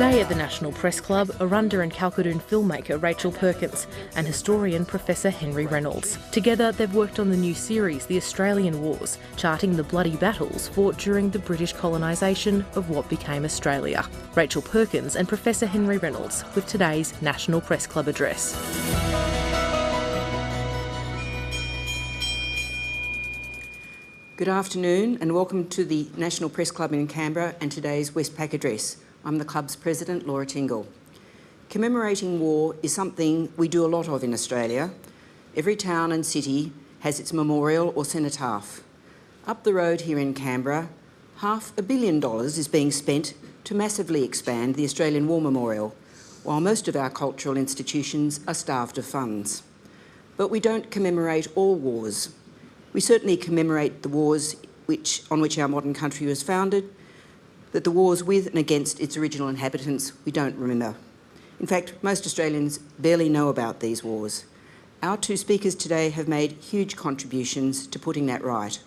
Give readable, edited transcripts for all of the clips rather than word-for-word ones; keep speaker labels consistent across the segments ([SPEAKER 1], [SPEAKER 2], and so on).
[SPEAKER 1] Today at the National Press Club, Arrernte and Kalkadoon filmmaker Rachel Perkins and historian Professor Henry Reynolds. Together, they've worked on the new series, The Australian Wars, charting the bloody battles fought during the British colonisation of what became Australia. Rachel Perkins and Professor Henry Reynolds with today's National Press Club address.
[SPEAKER 2] Good afternoon and welcome to the National Press Club in Canberra and today's Westpac address. I'm the club's president, Laura Tingle. Commemorating war is something we do a lot of in Australia. Every town and city has its memorial or cenotaph. Up the road here in Canberra, $500 million is being spent to massively expand the Australian War Memorial, while most of our cultural institutions are starved of funds. But we don't commemorate all wars. We certainly commemorate the wars on which our modern country was founded, but the wars with and against its original inhabitants we don't remember. In fact, most Australians barely know about these wars. Our two speakers today have made huge contributions to putting that right.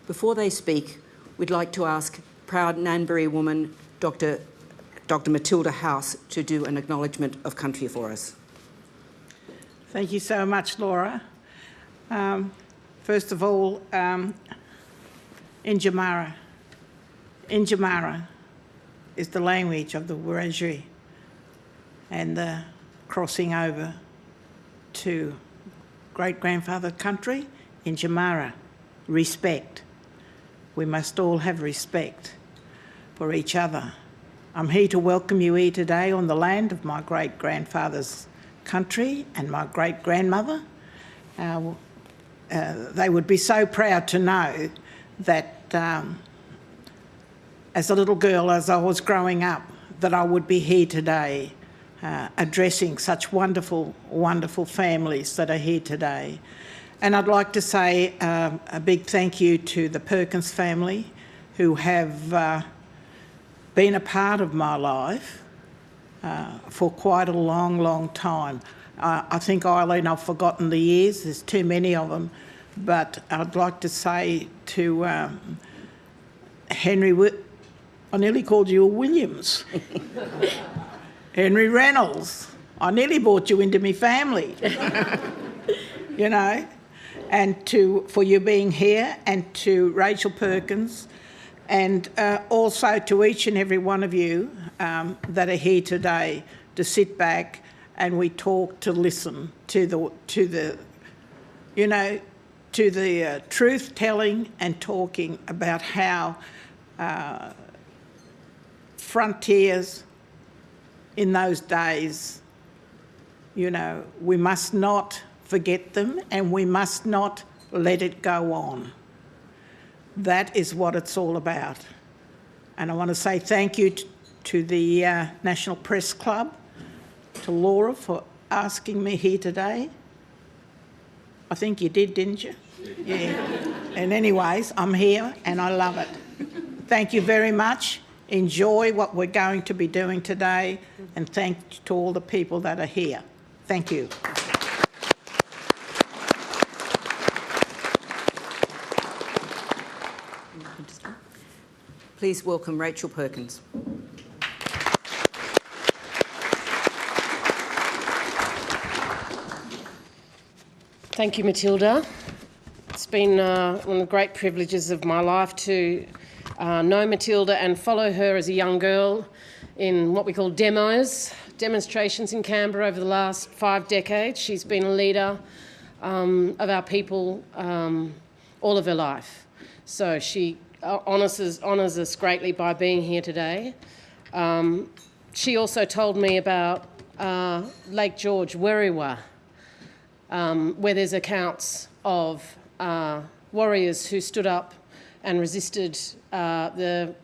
[SPEAKER 2] Before they speak, we'd like to ask proud Nanbury woman, Dr. Matilda House, to do an acknowledgement of country for us.
[SPEAKER 3] Thank you so much, Laura. First of all, Injamara is the language of the Wiradjuri and the crossing over to great-grandfather country, Injamara, respect. We must all have respect for each other. I'm here to welcome you here today on the land of my great-grandfather's country and my great-grandmother. They would be so proud to know that as a little girl, as I was growing up, that I would be here today addressing such wonderful, wonderful families that are here today. And I'd like to say a big thank you to the Perkins family who have been a part of my life for quite a long, long time. I think, Eileen, I've forgotten the years, there's too many of them, but I'd like to say to Henry, I nearly called you a Williams. Henry Reynolds, I nearly brought you into my family, you know, and for you being here, and to Rachel Perkins, and also to each and every one of you that are here today to sit back and we talk, to listen to the truth telling and talking about how frontiers in those days, you know, we must not forget them and we must not let it go on. That is what it's all about. And I want to say thank you to the National Press Club, to Laura for asking me here today. I think you did, didn't you? Yeah. And anyways, I'm here and I love it. Thank you very much. Enjoy what we're going to be doing today, and thank you to all the people that are here. Thank you.
[SPEAKER 2] Please welcome Rachel Perkins.
[SPEAKER 4] Thank you, Matilda. It's been one of the great privileges of my life to know Matilda and follow her as a young girl in what we call demonstrations in Canberra over the last 5 decades. She's been a leader of our people all of her life. So she honours us greatly by being here today. She also told me about Lake George, Werriwa, where there's accounts of warriors who stood up and resisted the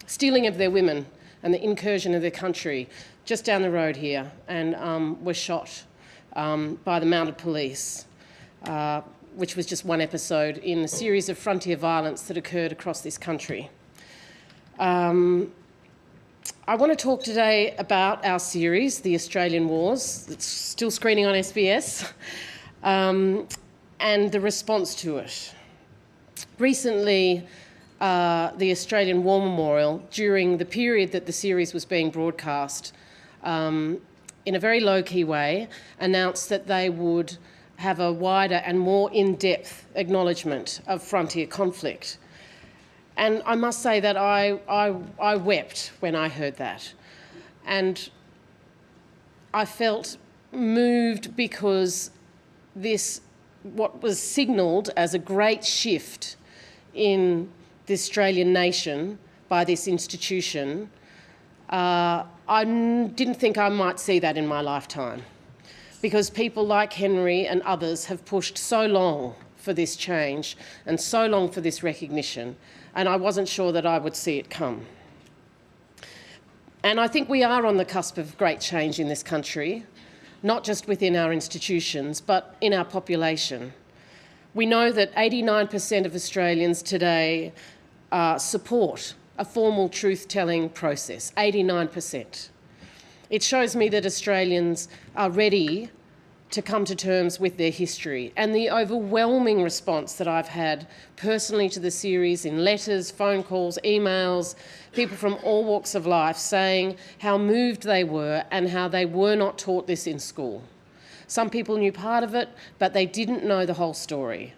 [SPEAKER 4] stealing of their women and the incursion of their country just down the road here, and were shot by the mounted police, which was just one episode in a series of frontier violence that occurred across this country. I want to talk today about our series, The Australian Wars. It's still screening on SBS, and the response to it. Recently, the Australian War Memorial during the period that the series was being broadcast, in a very low-key way, announced that they would have a wider and more in-depth acknowledgement of frontier conflict. And I must say that I wept when I heard that. And I felt moved because this, what was signalled as a great shift in the Australian nation by this institution, I didn't think I might see that in my lifetime, because people like Henry and others have pushed so long for this change and so long for this recognition, and I wasn't sure that I would see it come. And I think we are on the cusp of great change in this country, not just within our institutions, but in our population. We know that 89% of Australians today support a formal truth-telling process, 89%. It shows me that Australians are ready to come to terms with their history, and the overwhelming response that I've had personally to the series in letters, phone calls, emails, people from all walks of life saying how moved they were and how they were not taught this in school. Some people knew part of it, but they didn't know the whole story.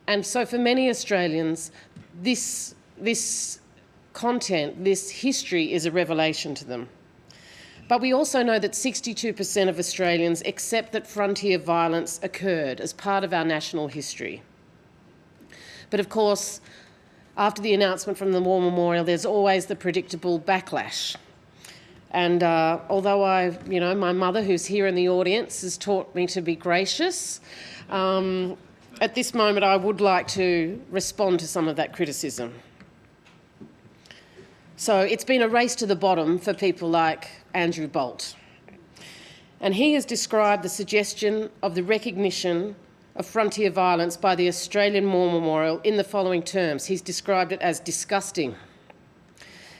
[SPEAKER 4] And so for many Australians, this content, this history is a revelation to them. But we also know that 62% of Australians accept that frontier violence occurred as part of our national history. But of course, after the announcement from the War Memorial, there's always the predictable backlash. And although my mother, who's here in the audience, has taught me to be gracious, at this moment I would like to respond to some of that criticism. So it's been a race to the bottom for people like Andrew Bolt. And he has described the suggestion of the recognition of frontier violence by the Australian War Memorial in the following terms. He's described it as disgusting.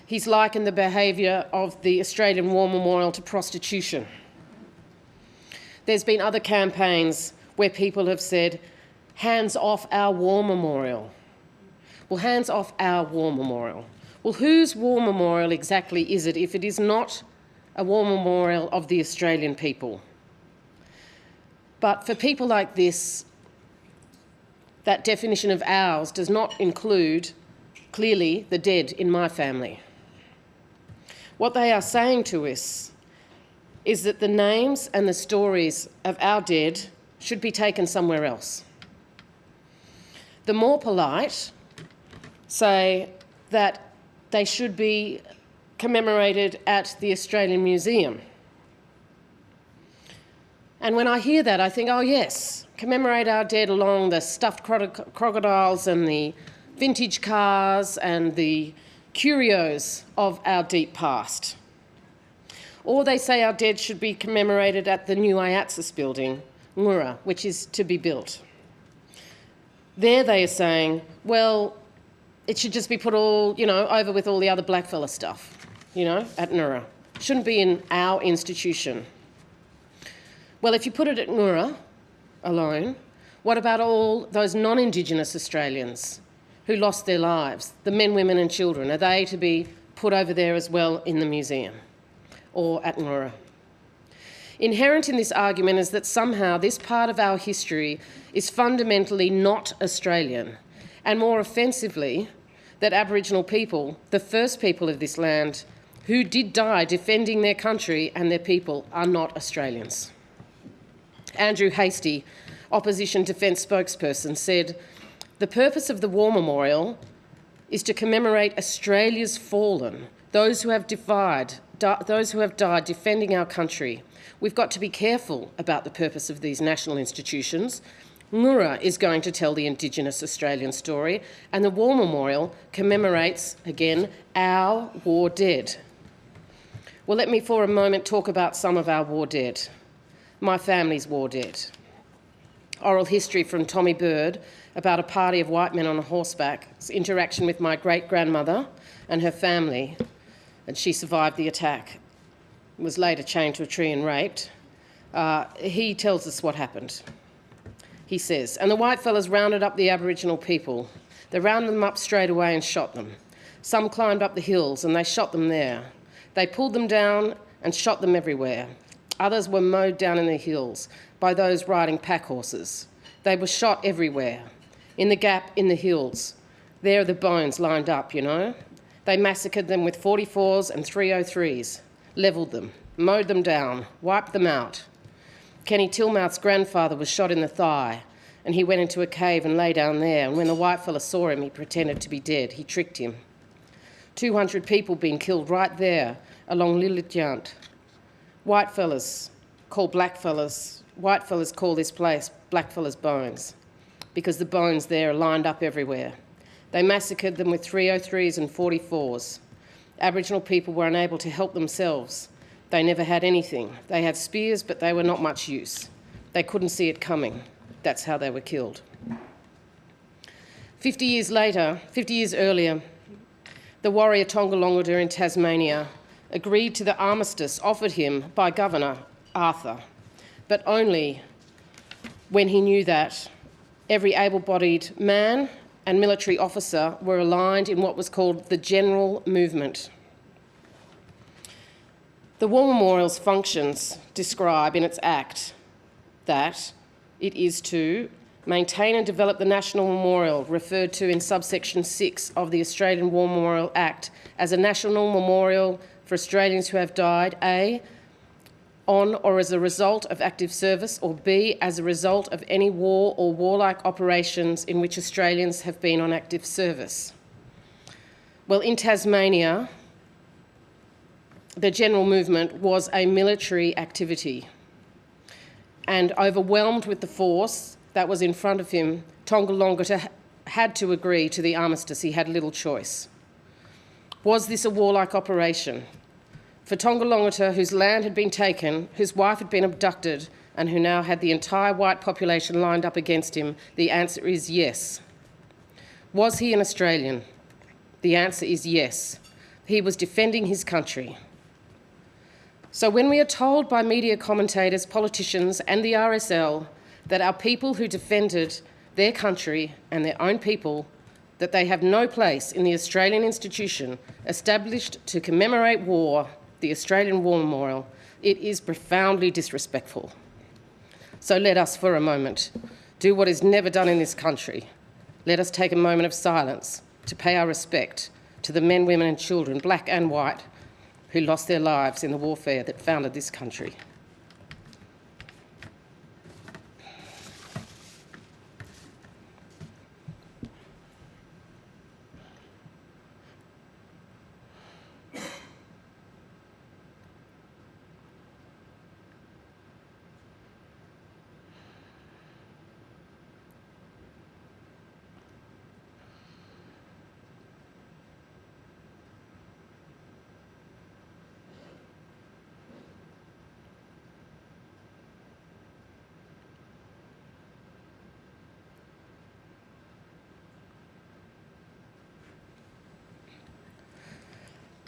[SPEAKER 4] He's likened the behaviour of the Australian War Memorial to prostitution. There's been other campaigns where people have said, hands off our war memorial. Well, hands off our war memorial. Well, whose war memorial exactly is it if it is not a war memorial of the Australian people? But for people like this, that definition of ours does not include, clearly, the dead in my family. What they are saying to us is that the names and the stories of our dead should be taken somewhere else. The more polite say that they should be commemorated at the Australian Museum. And when I hear that, I think, oh yes, commemorate our dead along the stuffed crocodiles and the vintage cars and the curios of our deep past. Or they say our dead should be commemorated at the new IATSIS building, Ngurra, which is to be built. There they are saying, well, it should just be put all, over with all the other blackfella stuff, at Ngurra. Shouldn't be in our institution. Well, if you put it at Ngurra alone, what about all those non-Indigenous Australians who lost their lives, the men, women and children? Are they to be put over there as well in the museum or at Ngurra? Inherent in this argument is that somehow this part of our history is fundamentally not Australian, and more offensively, that Aboriginal people, the first people of this land, who did die defending their country and their people, are not Australians. Andrew Hastie, Opposition Defence spokesperson, said, "The purpose of the War Memorial is to commemorate Australia's fallen, those who have died defending our country. We've got to be careful about the purpose of these national institutions. Ngurra is going to tell the Indigenous Australian story, and the War Memorial commemorates, again, our war dead." Well, let me for a moment talk about some of our war dead. My family's war dead. Oral history from Tommy Bird about a party of white men on a horseback, interaction with my great-grandmother and her family, and she survived the attack, was later chained to a tree and raped. He tells us what happened. He says, "And the whitefellas rounded up the Aboriginal people. They rounded them up straight away and shot them. Some climbed up the hills and they shot them there. They pulled them down and shot them everywhere. Others were mowed down in the hills by those riding pack horses. They were shot everywhere. In the gap in the hills. There are the bones lined up, you know. They massacred them with 44s and 303s, levelled them, mowed them down, wiped them out. Kenny Tillmouth's grandfather was shot in the thigh, and he went into a cave and lay down there, and when the white fella saw him, he pretended to be dead. He tricked him. 200 people being killed right there along Lillejant. White fellas call this place blackfellas' bones, because the bones there are lined up everywhere. They massacred them with 303s and 44s. Aboriginal people were unable to help themselves. They never had anything. They had spears, but they were not much use. They couldn't see it coming. That's how they were killed. 50 years earlier, the warrior Tongalongata in Tasmania agreed to the armistice offered him by Governor Arthur, but only when he knew that every able-bodied man and military officer were aligned in what was called the general movement. The War Memorial's functions describe in its act that it is to maintain and develop the National Memorial, referred to in subsection 6 of the Australian War Memorial Act, as a national memorial for Australians who have died, A, on or as a result of active service, or B, as a result of any war or warlike operations in which Australians have been on active service. Well, in Tasmania, the general movement was a military activity, and overwhelmed with the force that was in front of him, Tongalongata had to agree to the armistice. He had little choice. Was this a warlike operation? For Tongalongata, whose land had been taken, whose wife had been abducted, and who now had the entire white population lined up against him, the answer is yes. Was he an Australian? The answer is yes. He was defending his country. So when we are told by media commentators, politicians and the RSL that our people who defended their country and their own people, that they have no place in the Australian institution established to commemorate war, the Australian War Memorial, it is profoundly disrespectful. So let us, for a moment, do what is never done in this country. Let us take a moment of silence to pay our respect to the men, women and children, black and white, who lost their lives in the warfare that founded this country.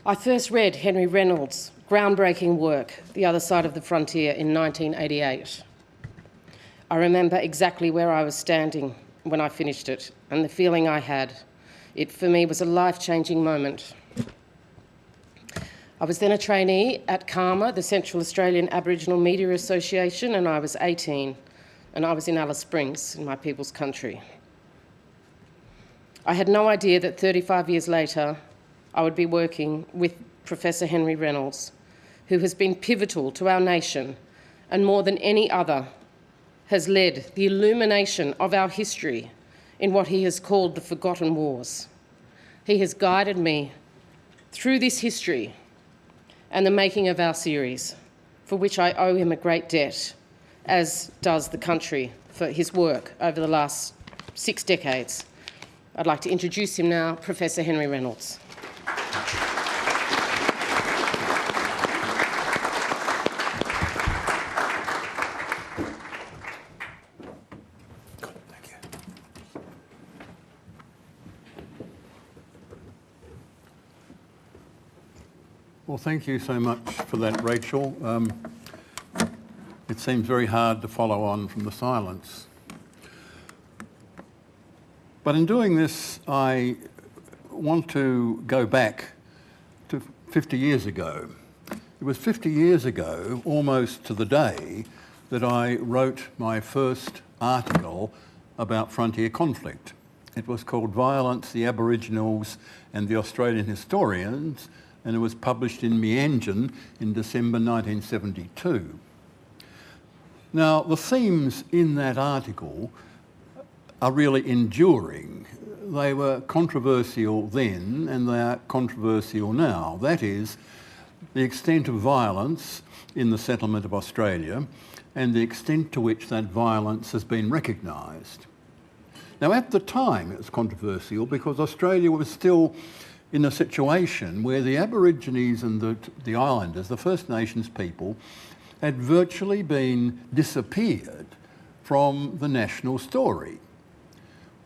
[SPEAKER 4] I first read Henry Reynolds' groundbreaking work, The Other Side of the Frontier, in 1988. I remember exactly where I was standing when I finished it and the feeling I had. It, for me, was a life-changing moment. I was then a trainee at CAMA, the Central Australian Aboriginal Media Association, and I was 18, and I was in Alice Springs, in my people's country. I had no idea that 35 years later, I would be working with Professor Henry Reynolds, who has been pivotal to our nation and more than any other has led the illumination of our history in what he has called the Forgotten Wars. He has guided me through this history and the making of our series, for which I owe him a great debt, as does the country for his work over the last 6 decades. I'd like to introduce him now, Professor Henry Reynolds.
[SPEAKER 5] Well, thank you so much for that, Rachel. It seems very hard to follow on from the silence. But in doing this, I want to go back to 50 years ago. It was 50 years ago, almost to the day, that I wrote my first article about frontier conflict. It was called Violence, the Aboriginals and the Australian Historians, and it was published in Meanjin in December 1972. Now, the themes in that article are really enduring. They were controversial then and they are controversial now. That is, the extent of violence in the settlement of Australia and the extent to which that violence has been recognised. Now, at the time it was controversial because Australia was still in a situation where the Aborigines and the Islanders, the First Nations people, had virtually been disappeared from the national story.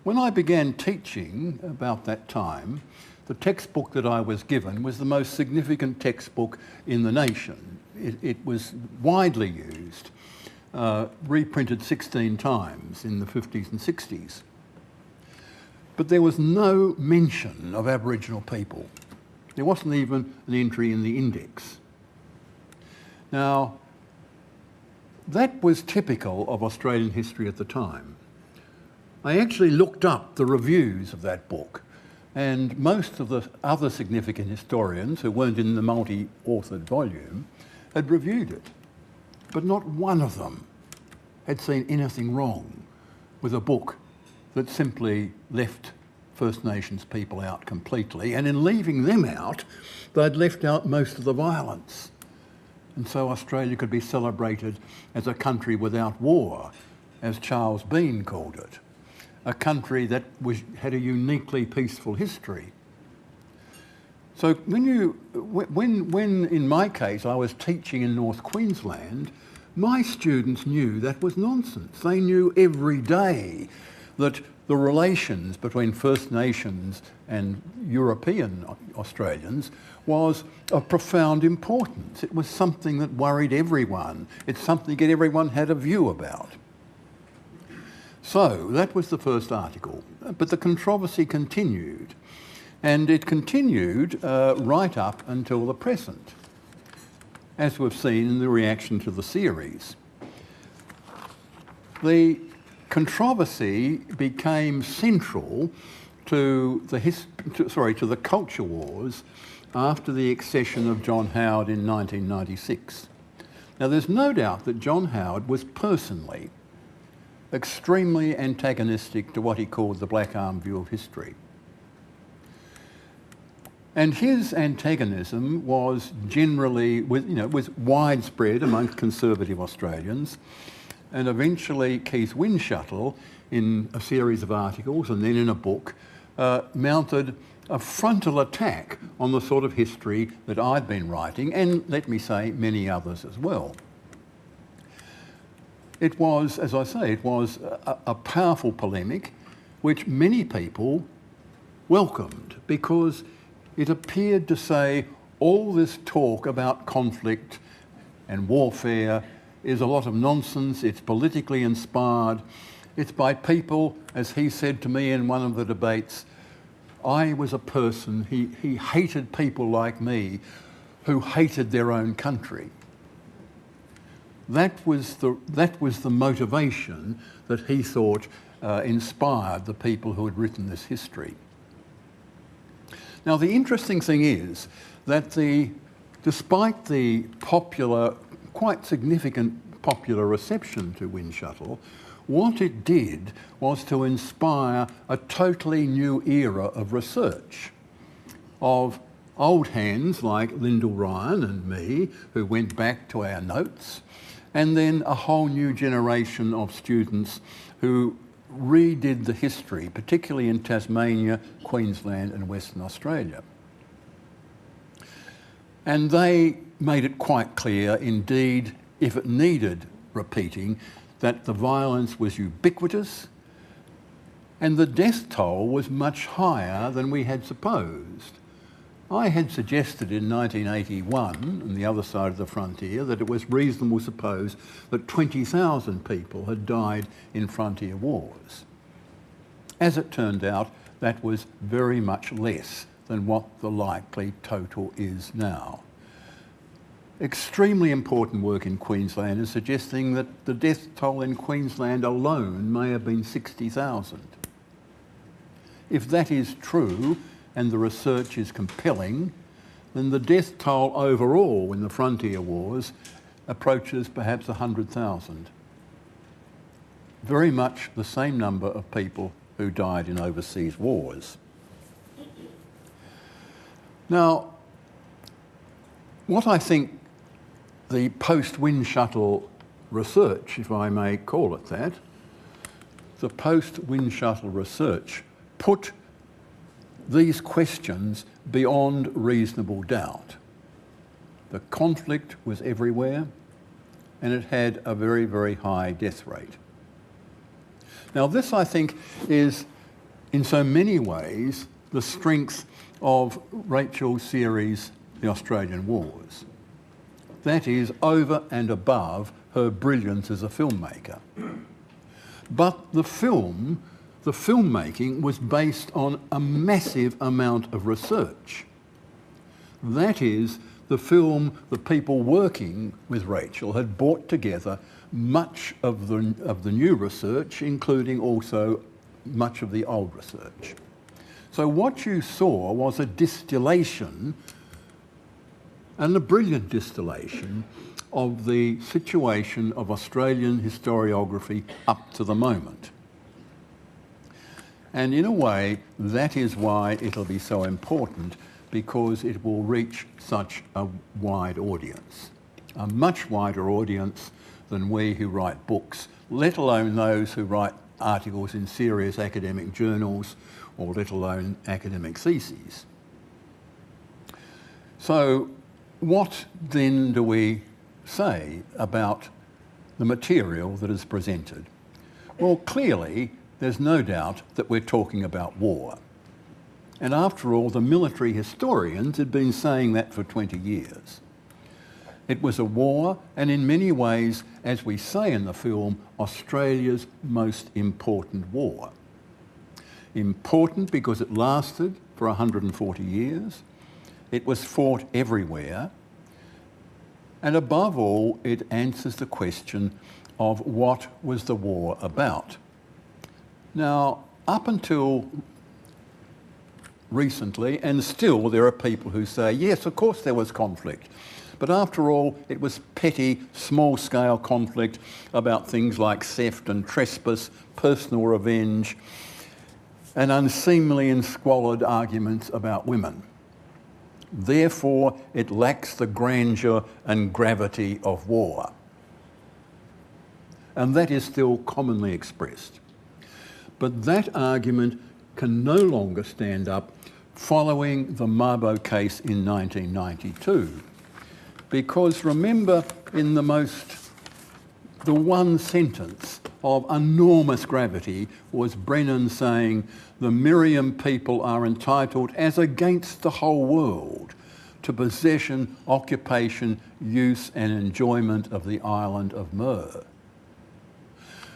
[SPEAKER 5] When I began teaching about that time, the textbook that I was given was the most significant textbook in the nation. It was widely used, reprinted 16 times in the 50s and 60s. But there was no mention of Aboriginal people. There wasn't even an entry in the index. Now, that was typical of Australian history at the time. I actually looked up the reviews of that book, and most of the other significant historians who weren't in the multi-authored volume had reviewed it. But not one of them had seen anything wrong with a book that simply left First Nations people out completely, and in leaving them out, they'd left out most of the violence. And so Australia could be celebrated as a country without war, as Charles Bean called it, a country that had a uniquely peaceful history. So when in my case I was teaching in North Queensland, my students knew that was nonsense. They knew every day that the relations between First Nations and European Australians was of profound importance. It was something that worried everyone. It's something that everyone had a view about. So that was the first article, but the controversy continued, and it continued right up until the present, as we've seen in the reaction to the series. The controversy became central to the culture wars after the accession of John Howard in 1996. Now, there's no doubt that John Howard was personally extremely antagonistic to what he called the black arm view of history. And his antagonism was generally, was widespread amongst conservative Australians. And eventually Keith Windschuttle, in a series of articles and then in a book, mounted a frontal attack on the sort of history that I'd been writing, and let me say, many others as well. It was, as I say, it was a powerful polemic which many people welcomed because it appeared to say all this talk about conflict and warfare is a lot of nonsense, it's politically inspired, it's by people, as he said to me in one of the debates, I was a person, he hated people like me who hated their own country. That was the motivation that he thought inspired the people who had written this history. Now, the interesting thing is that despite the quite significant popular reception to Windschuttle, what it did was to inspire a totally new era of research, of old hands like Lyndall Ryan and me, who went back to our notes, and then a whole new generation of students who redid the history, particularly in Tasmania, Queensland and Western Australia. And they made it quite clear, indeed, if it needed repeating, that the violence was ubiquitous and the death toll was much higher than we had supposed. I had suggested in 1981, on the other side of the frontier, that it was reasonable to suppose that 20,000 people had died in frontier wars. As it turned out, that was very much less than what the likely total is now. Extremely important work in Queensland is suggesting that the death toll in Queensland alone may have been 60,000. If that is true, and the research is compelling, then the death toll overall in the Frontier Wars approaches perhaps 100,000. Very much the same number of people who died in overseas wars. Now, what I think the post-Wind Shuttle research, if I may call it that, the post-Wind Shuttle research put these questions beyond reasonable doubt. The conflict was everywhere, and it had a very, very high death rate. Now, this, I think, is in so many ways the strength of Rachel's series, The Australian Wars. That is over and above her brilliance as a filmmaker. But the filmmaking was based on a massive amount of research. That is, the people working with Rachel had brought together much of the new research, including also much of the old research. So what you saw was a distillation, and a brilliant distillation, of the situation of Australian historiography up to the moment. And in a way, that is why it'll be so important, because it will reach such a wide audience, a much wider audience than we who write books, let alone those who write articles in serious academic journals, or let alone academic theses. So what then do we say about the material that is presented? Well, clearly, there's no doubt that we're talking about war. And after all, the military historians had been saying that for 20 years. It was a war, and in many ways, as we say in the film, Australia's most important war. Important because it lasted for 140 years, it was fought everywhere, and above all, it answers the question of what was the war about. Now, up until recently, and still there are people who say, yes, of course there was conflict. But after all, it was petty, small-scale conflict about things like theft and trespass, personal revenge, and unseemly and squalid arguments about women. Therefore, it lacks the grandeur and gravity of war. And that is still commonly expressed. But that argument can no longer stand up following the Mabo case in 1992. Because remember, in the one sentence of enormous gravity was Brennan saying, the Miriam people are entitled, as against the whole world, to possession, occupation, use and enjoyment of the island of Mer.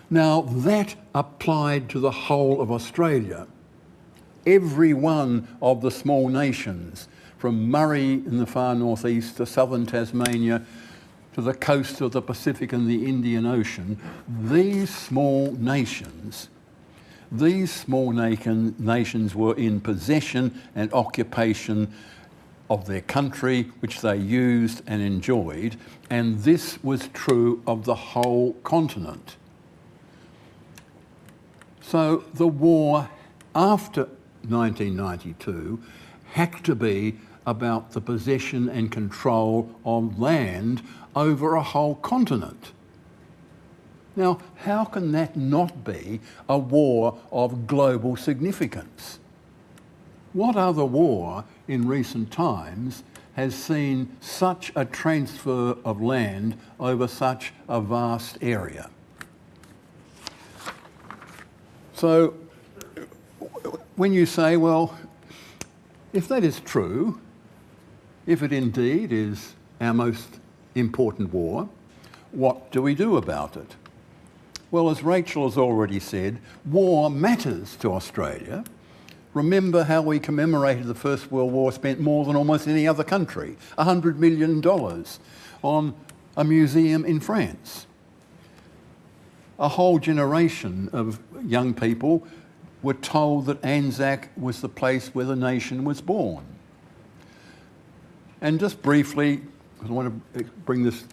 [SPEAKER 5] Now that applied to the whole of Australia. Every one of the small nations, from Murray in the far northeast to southern Tasmania, to the coast of the Pacific and the Indian Ocean, these small nations were in possession and occupation of their country, which they used and enjoyed, and this was true of the whole continent. So the war after 1992 had to be about the possession and control of land over a whole continent. Now, how can that not be a war of global significance? What other war in recent times has seen such a transfer of land over such a vast area? So, when you say, well, if that is true, if it indeed is our most important war, what do we do about it? Well, as Rachel has already said, war matters to Australia. Remember how we commemorated the First World War, spent more than almost any other country, $100 million on a museum in France. A whole generation of young people were told that Anzac was the place where the nation was born. And just briefly, because I want to bring this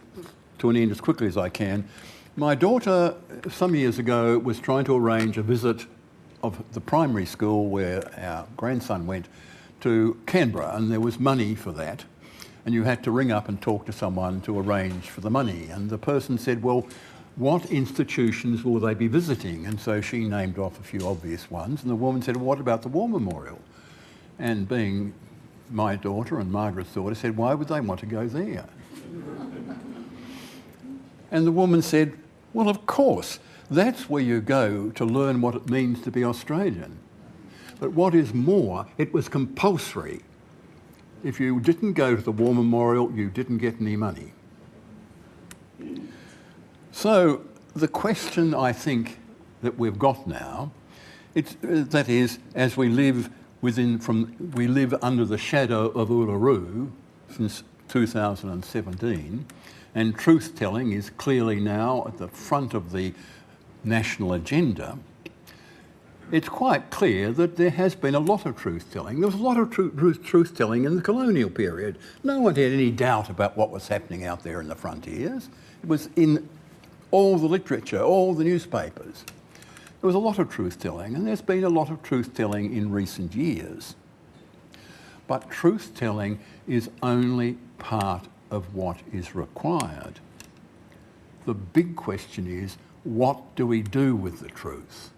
[SPEAKER 5] to an end as quickly as I can, my daughter, some years ago, was trying to arrange a visit of the primary school where our grandson went to Canberra, and there was money for that. And you had to ring up and talk to someone to arrange for the money. And the person said, well, what institutions will they be visiting? And so she named off a few obvious ones. And the woman said, well, what about the War Memorial? And being my daughter and Margaret's daughter, said, why would they want to go there? And the woman said, well, of course, that's where you go to learn what it means to be Australian. But what is more, it was compulsory. If you didn't go to the War Memorial, you didn't get any money. So the question I think that we've got now, that is, as we live under the shadow of Uluru since 2017, and truth-telling is clearly now at the front of the national agenda, it's quite clear that there has been a lot of truth-telling. There was a lot of truth-telling in the colonial period. No one had any doubt about what was happening out there in the frontiers. It was in all the literature, all the newspapers. There was a lot of truth-telling, and there's been a lot of truth-telling in recent years. But truth-telling is only part of what is required. The big question is, what do we do with the truth?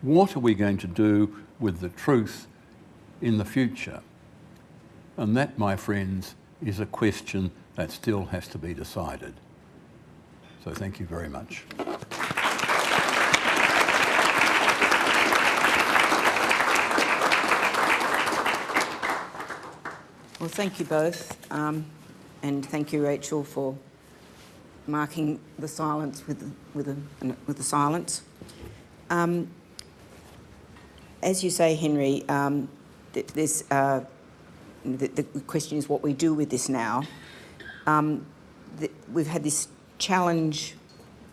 [SPEAKER 5] What are we going to do with the truth in the future? And that, my friends, is a question that still has to be decided. So thank you very much.
[SPEAKER 2] Well, thank you both, and thank you, Rachel, for marking the silence with the silence. As you say, Henry, the question is what we do with this now. We've had this challenge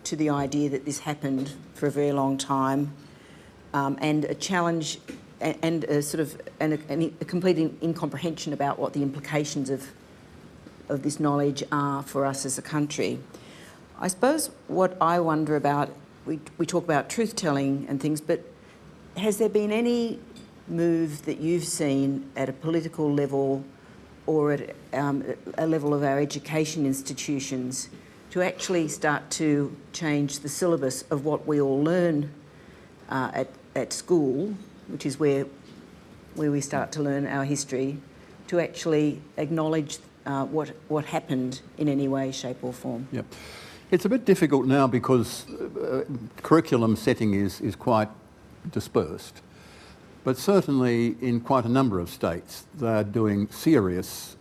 [SPEAKER 2] to the idea that this happened for a very long time, and a challenge and a sort of a complete incomprehension about what the implications of this knowledge are for us as a country. I suppose what I wonder about, we talk about truth-telling and things, but has there been any move that you've seen at a political level or at a level of our education institutions to actually start to change the syllabus of what we all learn at school, which is where we start to learn our history, to actually acknowledge what happened in any way, shape or form?
[SPEAKER 5] Yep. It's a bit difficult now because curriculum setting is quite dispersed, but certainly in quite a number of states they're doing serious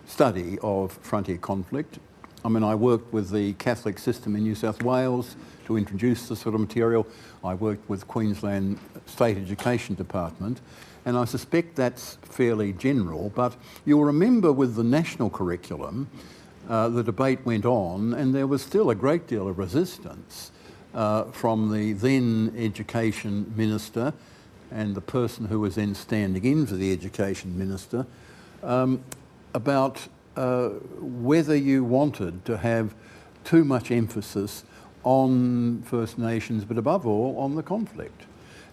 [SPEAKER 5] study of frontier conflict. I mean, I worked with the Catholic system in New South Wales to introduce this sort of material. I worked with Queensland State Education Department, and I suspect that's fairly general, but you'll remember with the national curriculum, the debate went on, and there was still a great deal of resistance from the then Education Minister and the person who was then standing in for the Education Minister about whether you wanted to have too much emphasis on First Nations, but above all on the conflict.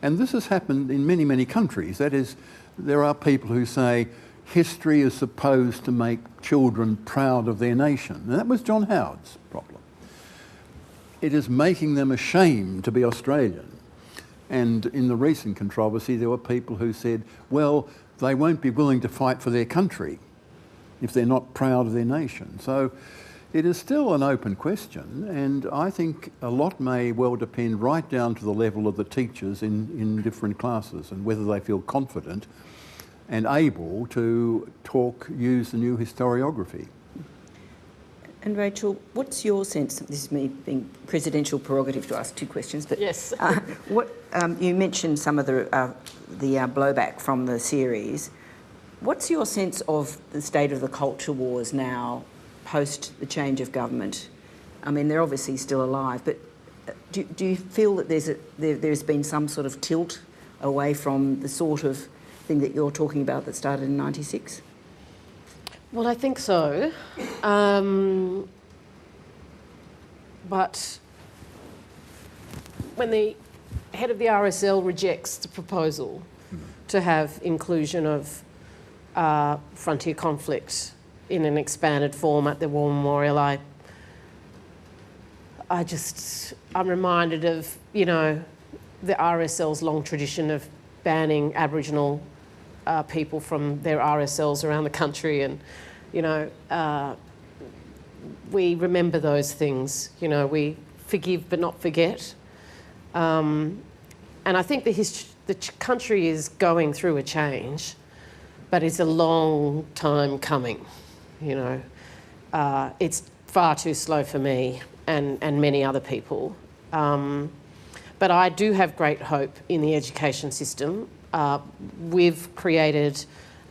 [SPEAKER 5] And this has happened in many, many countries. That is, there are people who say history is supposed to make children proud of their nation. And that was John Howard's problem. It is making them ashamed to be Australian. And in the recent controversy, there were people who said, well, they won't be willing to fight for their country if they're not proud of their nation. So it is still an open question, and I think a lot may well depend right down to the level of the teachers in different classes and whether they feel confident and able to use the new historiography.
[SPEAKER 2] And Rachel, what's your sense? This is me being presidential prerogative to ask two questions, but
[SPEAKER 4] Yes.
[SPEAKER 2] You mentioned some of the blowback from the series. What's your sense of the state of the culture wars now, post the change of government? I mean, they're obviously still alive, but do you feel that there's been some sort of tilt away from the sort of thing that you're talking about that started in '96?
[SPEAKER 4] Well, I think so. But when the head of the RSL rejects the proposal to have inclusion of frontier conflict in an expanded form at the War Memorial, I'm reminded of, the RSL's long tradition of banning Aboriginal people from their RSLs around the country, and we remember those things. We forgive but not forget, and I think the country is going through a change, but it's a long time coming. It's far too slow for me and many other people. But I do have great hope in the education system. We've created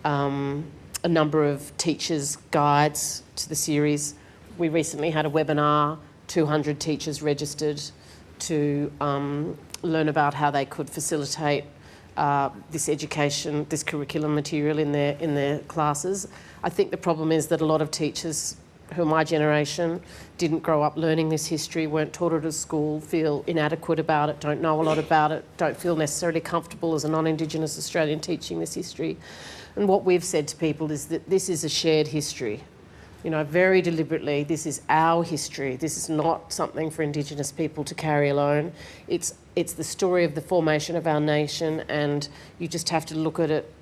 [SPEAKER 4] a number of teachers' guides to the series. We recently had a webinar, 200 teachers registered to learn about how they could facilitate this curriculum material in their classes. I think the problem is that a lot of teachers who are my generation didn't grow up learning this history, weren't taught it at school, feel inadequate about it, don't know a lot about it, don't feel necessarily comfortable as a non-Indigenous Australian teaching this history. And what we've said to people is that this is a shared history. Very deliberately, this is our history. This is not something for Indigenous people to carry alone. It's the story of the formation of our nation, and you just have to look at it,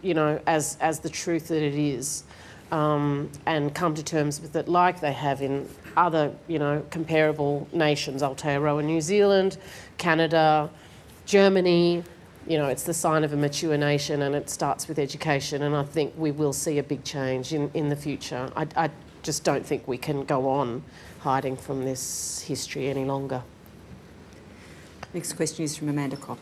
[SPEAKER 4] as the truth that it is. And come to terms with it like they have in other, comparable nations, Aotearoa, New Zealand, Canada, Germany. It's the sign of a mature nation, and it starts with education, and I think we will see a big change in the future. I just don't think we can go on hiding from this history any longer.
[SPEAKER 2] Next question is from Amanda Kopp.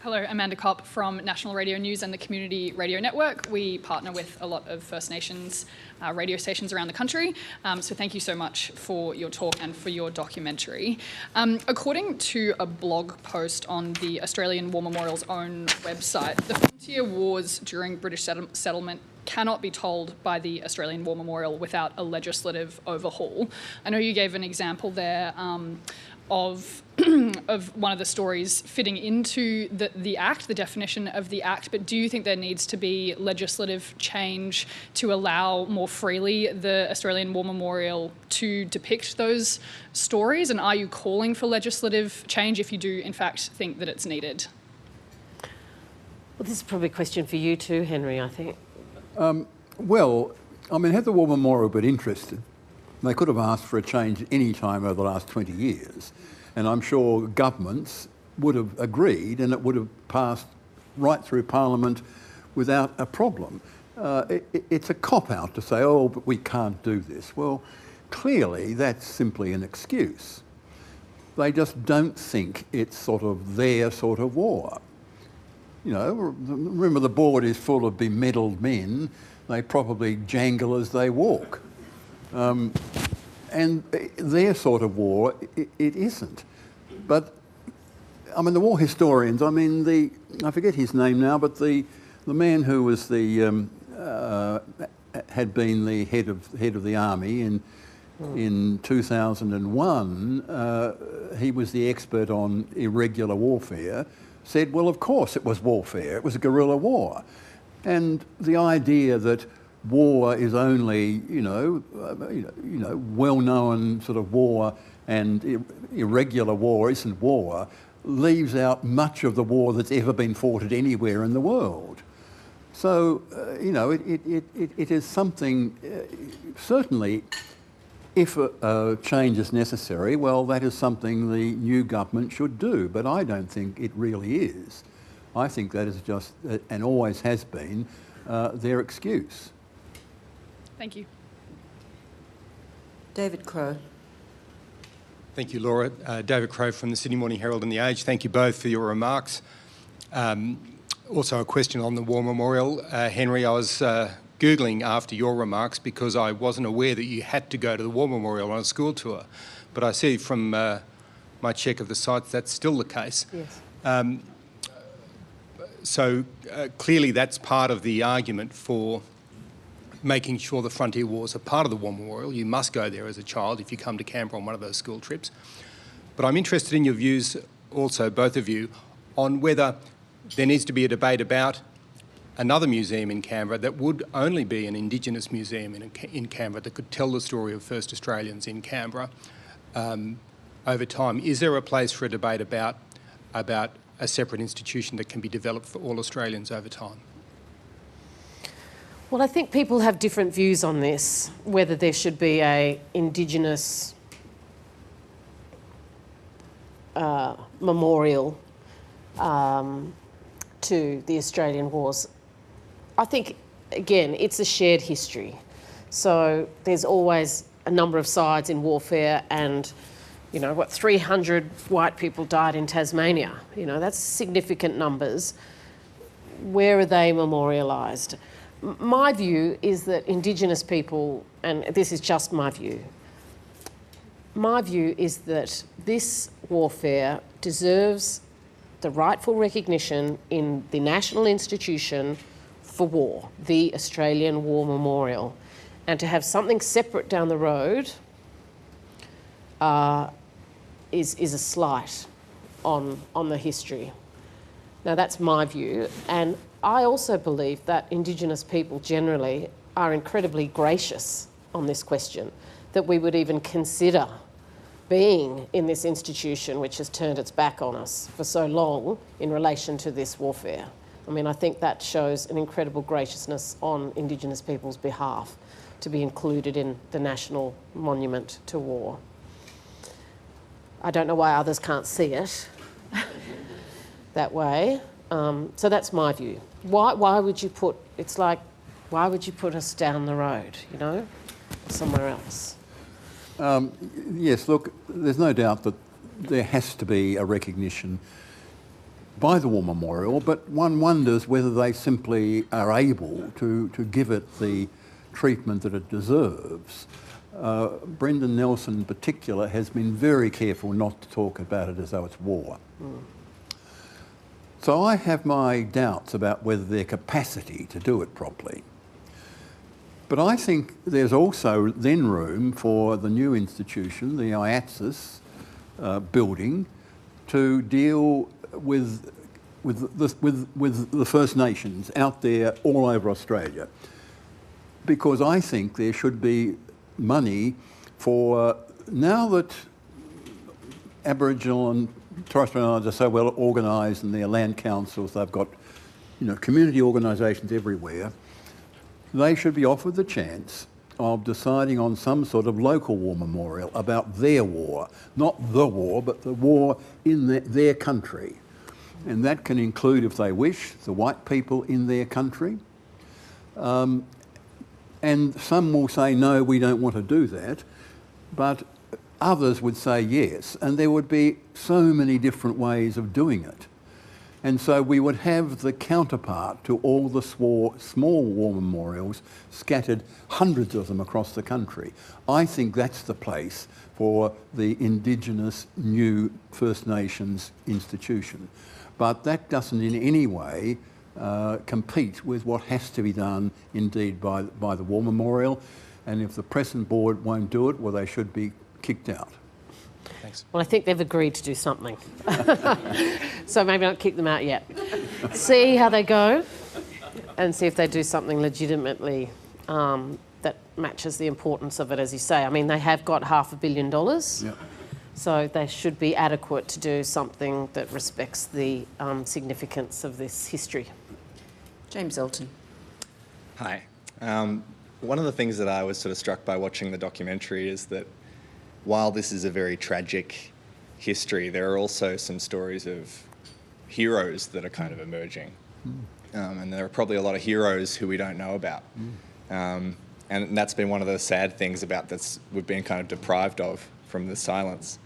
[SPEAKER 6] Hello, Amanda Kopp from National Radio News and the Community Radio Network. We partner with a lot of First Nations radio stations around the country, so thank you so much for your talk and for your documentary. According to a blog post on the Australian War Memorial's own website, the frontier wars during British settlement cannot be told by the Australian War Memorial without a legislative overhaul. I know you gave an example there of one of the stories fitting into the Act, the definition of the Act, but do you think there needs to be legislative change to allow more freely the Australian War Memorial to depict those stories? And are you calling for legislative change if you do, in fact, think that it's needed?
[SPEAKER 4] Well, this is probably a question for you too, Henry, I think.
[SPEAKER 5] Had the War Memorial been interested, they could have asked for a change any time over the last 20 years. And I'm sure governments would have agreed, and it would have passed right through Parliament without a problem. It's a cop-out to say, oh, but we can't do this. Well, clearly that's simply an excuse. They just don't think it's sort of their sort of war. Remember, the board is full of bemedalled men. They probably jangle as they walk. And their sort of war, it isn't. But, the war historians, I forget his name now, but the man who was had been the head of the army in 2001, he was the expert on irregular warfare, said, well, of course it was warfare, it was a guerrilla war. And the idea that war is only, well-known sort of war, and irregular war isn't war, leaves out much of the war that's ever been fought at anywhere in the world. So, it is something, certainly, if a change is necessary, well, that is something the new government should do, but I don't think it really is. I think that is just, and always has been, their excuse.
[SPEAKER 6] Thank you.
[SPEAKER 2] David Crowe.
[SPEAKER 7] Thank you, Laura. David Crowe from the Sydney Morning Herald and The Age. Thank you both for your remarks. Also a question on the War Memorial. Henry, I was Googling after your remarks because I wasn't aware that you had to go to the War Memorial on a school tour. But I see from my check of the sites that's still the case.
[SPEAKER 4] Yes.
[SPEAKER 7] So clearly that's part of the argument for making sure the Frontier Wars are part of the War Memorial. You must go there as a child if you come to Canberra on one of those school trips. But I'm interested in your views also, both of you, on whether there needs to be a debate about another museum in Canberra that would only be an Indigenous museum in Canberra that could tell the story of first Australians in Canberra over time. Is there a place for a debate about a separate institution that can be developed for all Australians over time?
[SPEAKER 4] Well, I think people have different views on this, whether there should be a Indigenous memorial to the Australian Wars. I think, again, it's a shared history. So there's always a number of sides in warfare and, 300 white people died in Tasmania. That's significant numbers. Where are they memorialised? My view is that Indigenous people, and this is just my view is that this warfare deserves the rightful recognition in the national institution for war, the Australian War Memorial. And to have something separate down the road is a slight on the history. Now that's my view, and I also believe that Indigenous people generally are incredibly gracious on this question, that we would even consider being in this institution which has turned its back on us for so long in relation to this warfare. I think that shows an incredible graciousness on Indigenous people's behalf to be included in the National Monument to War. I don't know why others can't see it that way. So that's my view. Why would you put us down the road, somewhere else?
[SPEAKER 5] Yes, look, there's no doubt that there has to be a recognition by the War Memorial, but one wonders whether they simply are able to give it the treatment that it deserves. Brendan Nelson in particular has been very careful not to talk about it as though it's war. So I have my doubts about whether their capacity to do it properly. But I think there's also then room for the new institution, the IATSIS building, to deal with the First Nations out there all over Australia. Because I think there should be money for, now that Aboriginal and Torres Strait Islanders are so well organised and their land councils, they've got community organisations everywhere, they should be offered the chance of deciding on some sort of local war memorial about their war, not the war, but the war in their country. And that can include, if they wish, the white people in their country. And some will say, no, we don't want to do that, but others would say yes, and there would be so many different ways of doing it. And so we would have the counterpart to all the small war memorials scattered, hundreds of them across the country. I think that's the place for the Indigenous new First Nations institution. But that doesn't in any way compete with what has to be done indeed by the War Memorial. And if the present board won't do it, well, they should be kicked out.
[SPEAKER 7] Thanks.
[SPEAKER 4] Well, I think they've agreed to do something. So maybe not kick them out yet. See how they go and see if they do something legitimately that matches the importance of it, as you say. They have got $500 million.
[SPEAKER 5] Yep.
[SPEAKER 4] So they should be adequate to do something that respects the significance of this history.
[SPEAKER 2] James Elton.
[SPEAKER 8] Hi. One of the things that I was sort of struck by watching the documentary is that while this is a very tragic history, there are also some stories of heroes that are kind of emerging. And there are probably a lot of heroes who we don't know about. And And that's been one of the sad things about this we've been kind of deprived of from the silence.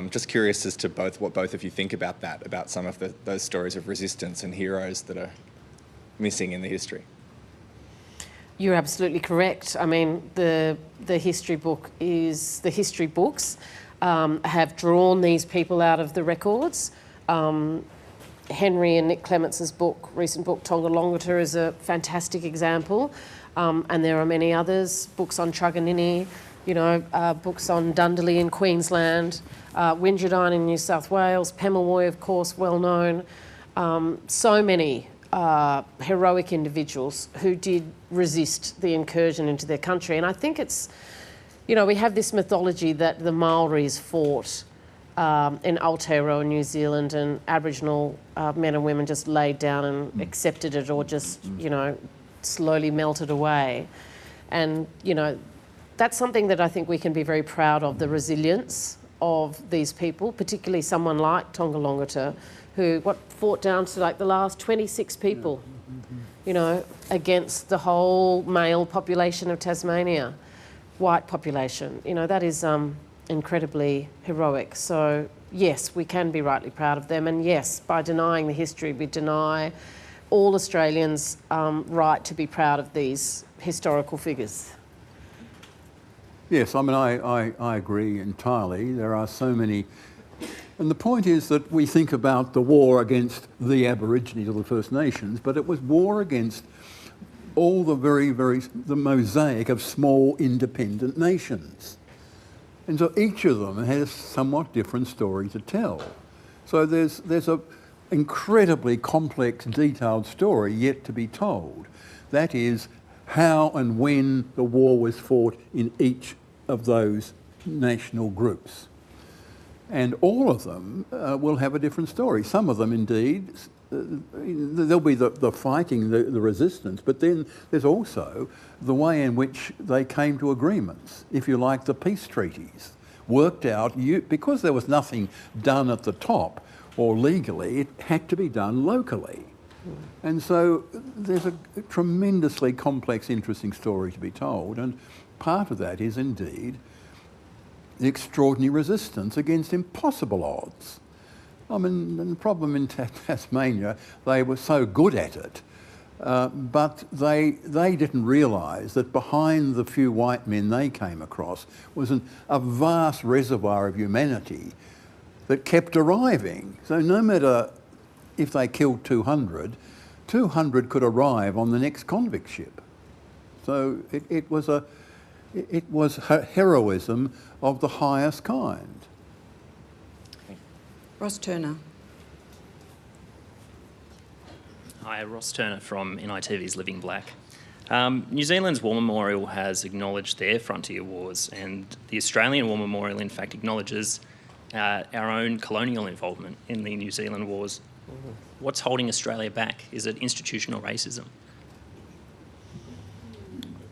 [SPEAKER 8] Just curious as to what both of you think about that, about some of those stories of resistance and heroes that are missing in the history.
[SPEAKER 4] You're absolutely correct. I mean, the history books have drawn these people out of the records. Henry and Nick Clements's recent book, Tonga Longata, is a fantastic example. And there are many others, books on Truganini, books on Dundalli in Queensland, Windradyne in New South Wales, Pemulwuy, of course, well known. So many heroic individuals who did resist the incursion into their country. And I think it's, we have this mythology that the Maoris fought in Aotearoa, New Zealand, and Aboriginal men and women just laid down and accepted it, or just, slowly melted away. And, that's something that I think we can be very proud of, the resilience of these people, particularly someone like Tonga Longata, who fought down to like the last 26 people, against the whole male population of Tasmania, white population. That is incredibly heroic. So yes, we can be rightly proud of them. And yes, by denying the history, we deny all Australians' right to be proud of these historical figures.
[SPEAKER 5] Yes, I mean, I agree entirely. There are so many. And the point is that we think about the war against the Aborigines or the First Nations, but it was war against all the the mosaic of small independent nations. And so each of them has a somewhat different story to tell. So there's a incredibly complex, detailed story yet to be told. That is how and when the war was fought in each of those national groups. And all of them will have a different story. Some of them, indeed, there'll be the fighting, the resistance, but then there's also the way in which they came to agreements, if you like, the peace treaties, worked out, because there was nothing done at the top or legally, it had to be done locally. And so there's a tremendously complex, interesting story to be told, and part of that is indeed the extraordinary resistance against impossible odds. I mean, the problem in Tasmania, they were so good at it, but they didn't realise that behind the few white men they came across was a vast reservoir of humanity that kept arriving. So no matter if they killed 200, 200 could arrive on the next convict ship. So it was heroism of the highest kind.
[SPEAKER 2] Ross Turner.
[SPEAKER 9] Hi, Ross Turner from NITV's Living Black. New Zealand's War Memorial has acknowledged their frontier wars, and the Australian War Memorial in fact acknowledges our own colonial involvement in the New Zealand wars. What's holding Australia back? Is it institutional racism?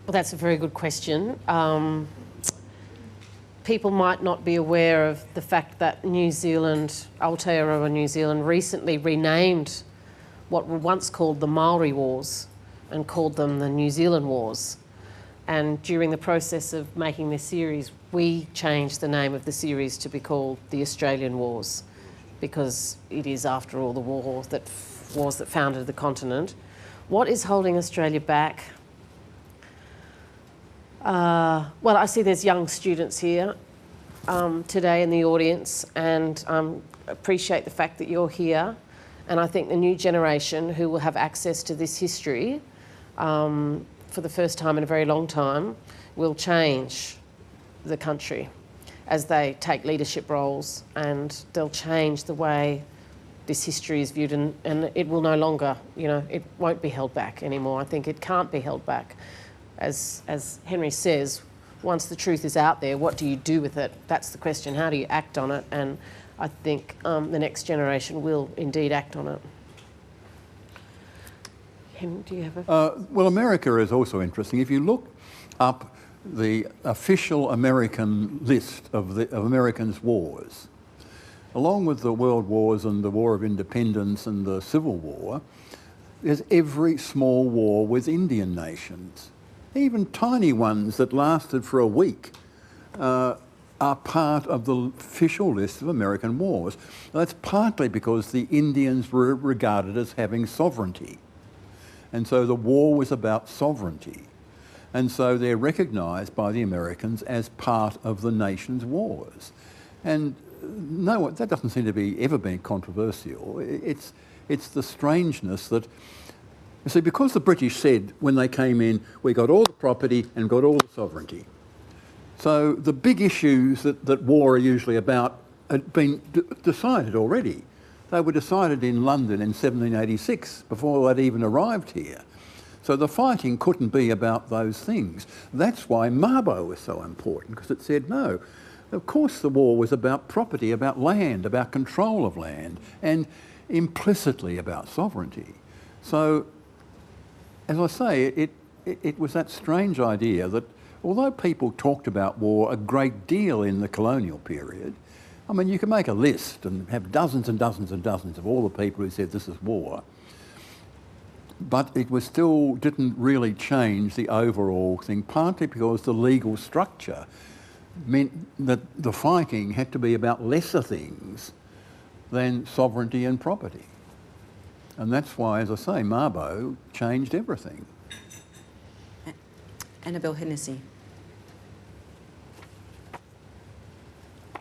[SPEAKER 4] Well, that's a very good question. People might not be aware of the fact that New Zealand, Aotearoa New Zealand, recently renamed what were once called the Maori Wars and called them the New Zealand Wars. And during the process of making this series, we changed the name of the series to be called the Australian Wars, because it is, after all, the wars that founded the continent. What is holding Australia back? Well, I see there's young students here today in the audience, and appreciate the fact that you're here. And I think the new generation who will have access to this history for the first time in a very long time will change the country as they take leadership roles, and they'll change the way this history is viewed, and it will no longer, it won't be held back anymore. I think it can't be held back. As Henry says, once the truth is out there, what do you do with it? That's the question. How do you act on it? And I think the next generation will indeed act on it. Henry, do you have a...
[SPEAKER 5] Well, America is also interesting. If you look up the official American list of Americans' wars, along with the World Wars and the War of Independence and the Civil War, there's every small war with Indian nations. even tiny ones that lasted for a week, are part of the official list of American wars. That's partly because the Indians were regarded as having sovereignty. And so the war was about sovereignty. And so they're recognised by the Americans as part of the nation's wars. And no, that doesn't seem to be ever been controversial. It's the strangeness that, you see, because the British said when they came in, we got all the property and got all the sovereignty. So the big issues that war are usually about had been decided already. They were decided in London in 1786 before they'd even arrived here. So the fighting couldn't be about those things. That's why Mabo was so important, because it said, no, of course the war was about property, about land, about control of land, and implicitly about sovereignty. So, as I say, it was that strange idea that although people talked about war a great deal in the colonial period, I mean, you can make a list and have dozens and dozens and dozens of all the people who said this is war, but it was still didn't really change the overall thing, partly because the legal structure meant that the fighting had to be about lesser things than sovereignty and property. And that's why, as I say, Mabo changed everything.
[SPEAKER 2] Annabelle Hennessy.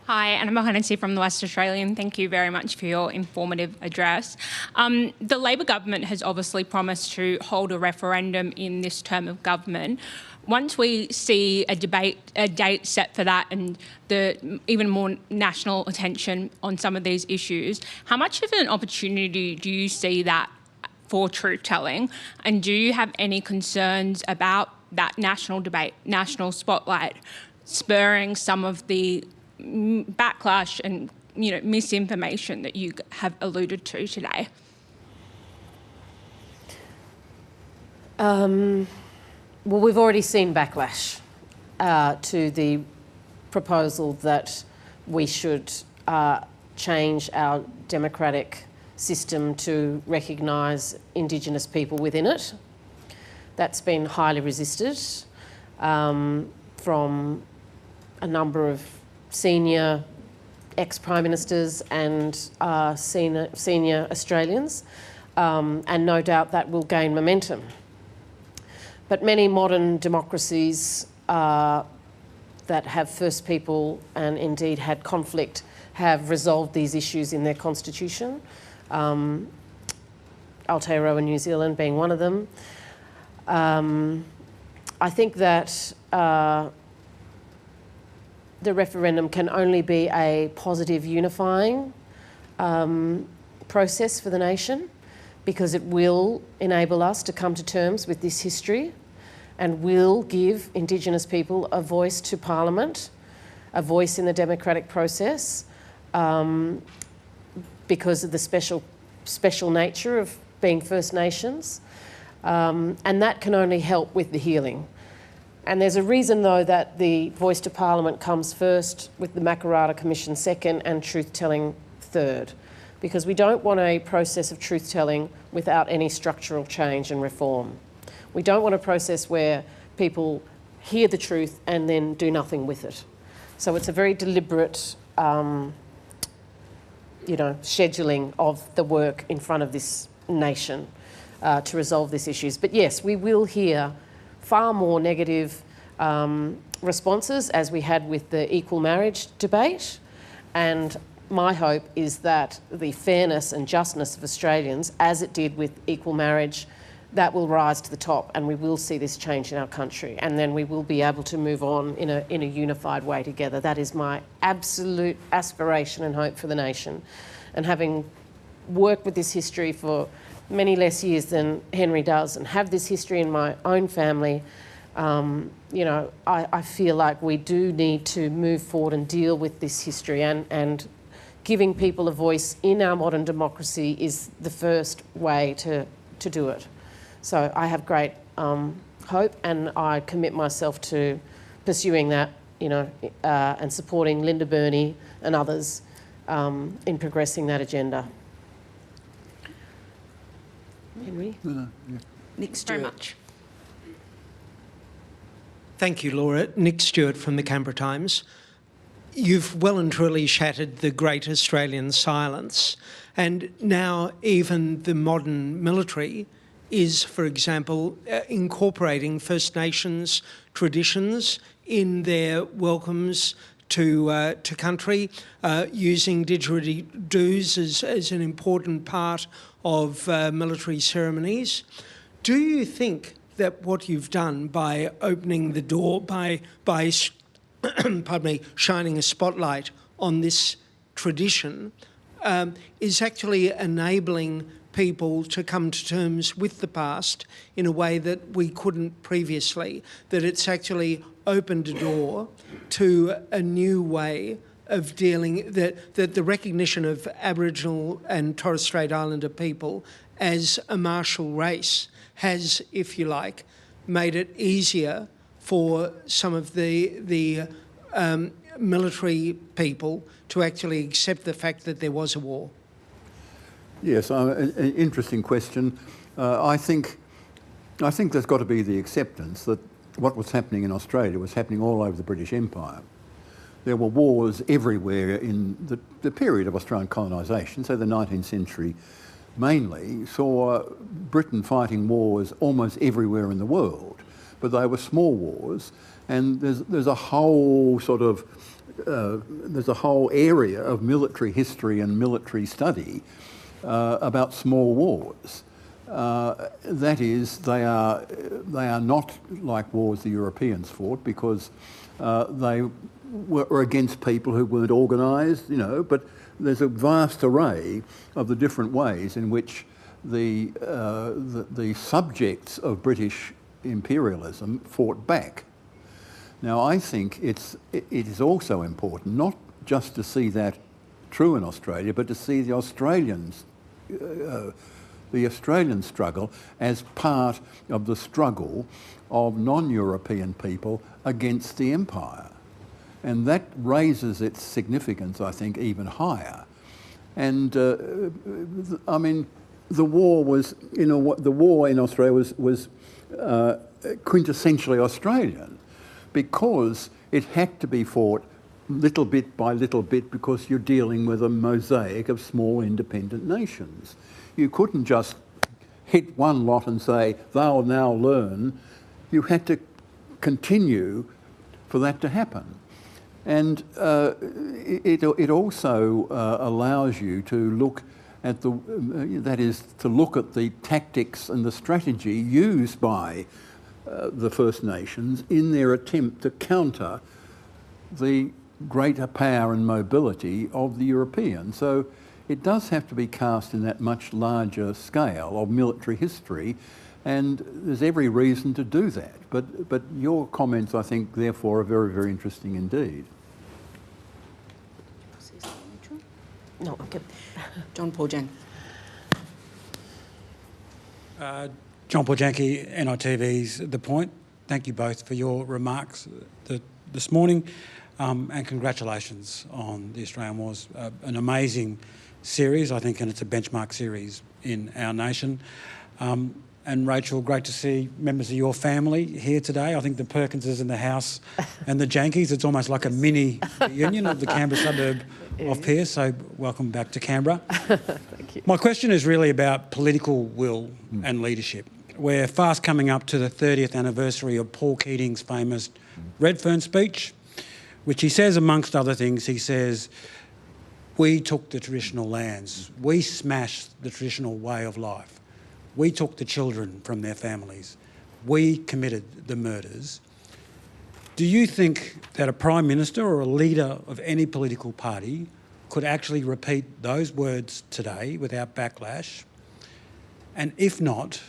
[SPEAKER 10] Hi, Annabelle Hennessy from the West Australian. Thank you very much for your informative address. The Labor government has obviously promised to hold a referendum in this term of government. Once we see a date set for that and the even more national attention on some of these issues, how much of an opportunity do you see that for truth-telling? And do you have any concerns about that national debate, national spotlight, spurring some of the backlash and misinformation that you have alluded to today?
[SPEAKER 4] Well, we've already seen backlash to the proposal that we should change our democratic system to recognise Indigenous people within it. That's been highly resisted from a number of senior ex-Prime Ministers and senior Australians, and no doubt that will gain momentum. But many modern democracies that have First People and indeed had conflict have resolved these issues in their constitution. Aotearoa, New Zealand being one of them. I think that the referendum can only be a positive unifying process for the nation, because it will enable us to come to terms with this history and will give Indigenous people a voice to Parliament, a voice in the democratic process, because of the special nature of being First Nations. And that can only help with the healing. And there's a reason, though, that the voice to Parliament comes first, with the Makarrata Commission second, and truth-telling third. Because we don't want a process of truth-telling without any structural change and reform. We don't want a process where people hear the truth and then do nothing with it. So it's a very deliberate, scheduling of the work in front of this nation to resolve these issues. But yes, we will hear far more negative responses, as we had with the equal marriage debate, and my hope is that the fairness and justness of Australians, as it did with equal marriage, that will rise to the top, and we will see this change in our country, and then we will be able to move on in a unified way together. That is my absolute aspiration and hope for the nation. And having worked with this history for many less years than Henry does, and have this history in my own family, I feel like we do need to move forward and deal with this history, and giving people a voice in our modern democracy is the first way to do it. So I have great hope, and I commit myself to pursuing that, and supporting Linda Burney and others in progressing that agenda. Henry?
[SPEAKER 2] Nick Stewart.
[SPEAKER 10] Very much.
[SPEAKER 11] Thank you, Laura. Nick Stewart from the Canberra Times. You've well and truly shattered the great Australian silence, and now even the modern military is, for example, incorporating First Nations traditions in their welcomes to country, using didgeridoos as an important part of military ceremonies. Do you think that what you've done by opening the door, by pardon me, shining a spotlight on this tradition, is actually enabling people to come to terms with the past in a way that we couldn't previously, that it's actually opened a door to a new way of dealing, that the recognition of Aboriginal and Torres Strait Islander people as a martial race has, if you like, made it easier for some of the military people to actually accept the fact that there was a war?
[SPEAKER 5] Yes, an interesting question. I think there's got to be the acceptance that what was happening in Australia was happening all over the British Empire. There were wars everywhere in the period of Australian colonisation, so the 19th century mainly, saw Britain fighting wars almost everywhere in the world, but they were small wars, and there's a whole sort of there's a whole area of military history and military study about small wars. That is, they are not like wars the Europeans fought, because they were against people who weren't organised, you know, but there's a vast array of the different ways in which the subjects of British imperialism fought back. Now, I think it is also important not just to see that true in Australia, but to see the Australian struggle as part of the struggle of non-European people against the empire. And that raises its significance, I think, even higher. And I mean, the war was, you know, the war in Australia was quintessentially Australian, because it had to be fought little bit by little bit, because you're dealing with a mosaic of small independent nations. You couldn't just hit one lot and say, they'll now learn. You had to continue for that to happen. And it also allows you to look at the tactics and the strategy used by the First Nations in their attempt to counter the greater power and mobility of the Europeans. So it does have to be cast in that much larger scale of military history, and there's every reason to do that. But your comments, I think, therefore, are very, very interesting indeed.
[SPEAKER 2] No, okay. John Paul Jank.
[SPEAKER 12] John Paul Janke, NITV's The Point. Thank you both for your remarks this morning, and congratulations on the Australian Wars. An amazing series, I think, and it's a benchmark series in our nation. And Rachel, great to see members of your family here today. I think the Perkinses in the house and the Jankes, it's almost like a mini reunion of the Canberra suburb of Pearce, so welcome back to Canberra.
[SPEAKER 4] Thank you.
[SPEAKER 12] My question is really about political will and leadership. We're fast coming up to the 30th anniversary of Paul Keating's famous Redfern speech, which he says, amongst other things, he says, we took the traditional lands, we smashed the traditional way of life. We took the children from their families. We committed the murders. Do you think that a Prime Minister or a leader of any political party could actually repeat those words today without backlash? And if not,